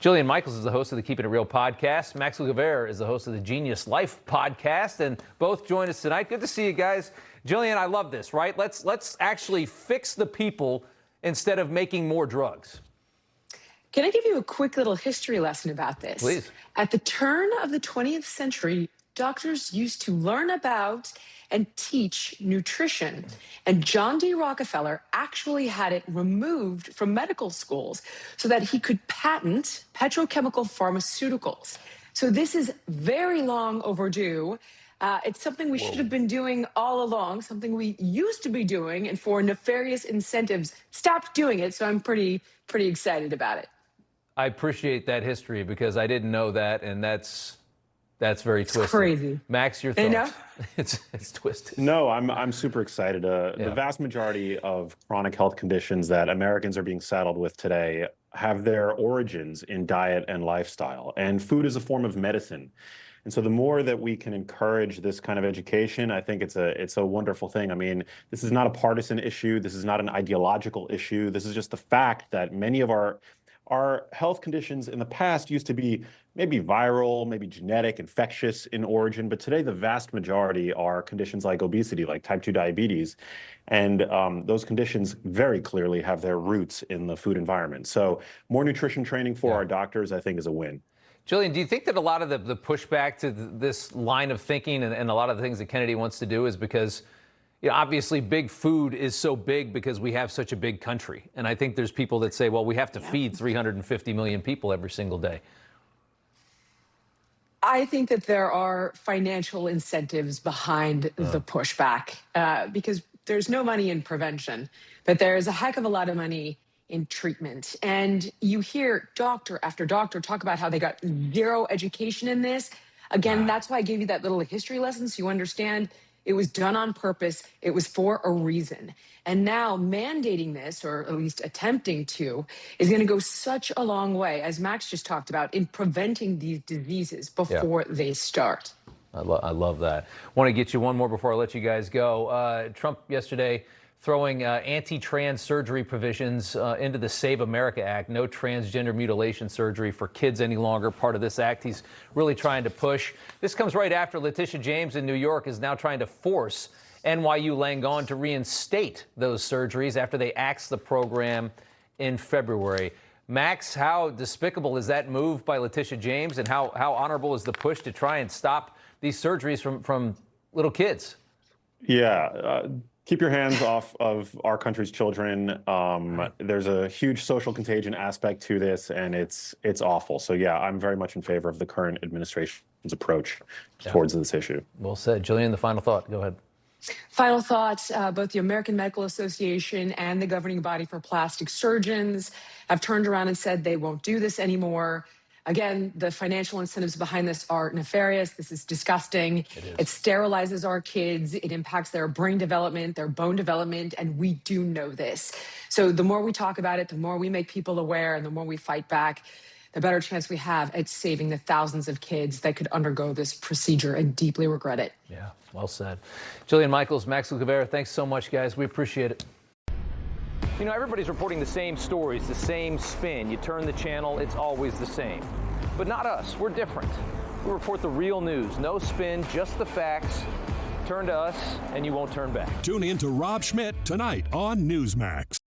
Jillian Michaels is the host of the Keeping It Real podcast. Max Guevara is the host of the Genius Life podcast, and both join us tonight. Good to see you guys. Jillian, I love this, right? Let's actually fix the people instead of making more drugs. Can I give you a quick little history lesson about this? Please. At the turn of the 20th century, doctors used to learn about and teach nutrition. And John D. Rockefeller actually had it removed from medical schools so that he could patent petrochemical pharmaceuticals. So this is very long overdue. It's something we should have been doing all along, something we used to be doing, and for nefarious incentives, stopped doing it. So I'm pretty excited about it. I appreciate that history because I didn't know that, and that's very twisted. It's crazy. Max, your thoughts? You know? It's twisted. No, I'm super excited. The vast majority of chronic health conditions that Americans are being saddled with today have their origins in diet and lifestyle, and food is a form of medicine. And so the more that we can encourage this kind of education, I think it's a wonderful thing. I mean, this is not a partisan issue. This is not an ideological issue. This is just the fact that many of our health conditions in the past used to be maybe viral, maybe genetic, infectious in origin, but today the vast majority are conditions like obesity, like type 2 diabetes. And those conditions very clearly have their roots in the food environment. So more nutrition training for our doctors, I think, is a win. Jillian, do you think that a lot of the pushback to this line of thinking and a lot of the things that Kennedy wants to do is because, you know, obviously big food is so big because we have such a big country. And I think there's people that say, well, we have to feed 350 million people every single day. I think that there are financial incentives behind the pushback because there's no money in prevention, but there's a heck of a lot of money in treatment. And you hear doctor after doctor talk about how they got zero education in this. Again, that's why I gave you that little history lesson so you understand it was done on purpose. It was for a reason. And now mandating this, or at least attempting to, is going to go such a long way, as Max just talked about, in preventing these diseases before they start. I love that. Want to get you one more before I let you guys go. Trump yesterday throwing anti-trans surgery provisions into the Save America Act. No transgender mutilation surgery for kids any longer. Part of this act he's really trying to push. This comes right after Letitia James in New York is now trying to force NYU Langone to reinstate those surgeries after they axed the program in February. Max, how despicable is that move by Letitia James, and how honorable is the push to try and stop these surgeries from little kids? Yeah. Keep your hands off of our country's children. There's a huge social contagion aspect to this, and it's awful. So, yeah, I'm very much in favor of the current administration's approach towards this issue. Well said. Jillian, the final thought. Go ahead. Final thoughts, both the American Medical Association and the governing body for plastic surgeons have turned around and said they won't do this anymore. Again, the financial incentives behind this are nefarious. This is disgusting. It sterilizes our kids. It impacts their brain development, their bone development, and we do know this. So the more we talk about it, the more we make people aware, and the more we fight back, the better chance we have at saving the thousands of kids that could undergo this procedure and deeply regret it. Yeah, well said. Jillian Michaels, Max Guevara, thanks so much, guys. We appreciate it. You know, everybody's reporting the same stories, the same spin. You turn the channel, it's always the same. But not us. We're different. We report the real news. No spin, just the facts. Turn to us, and you won't turn back. Tune in to Rob Schmitt Tonight on Newsmax.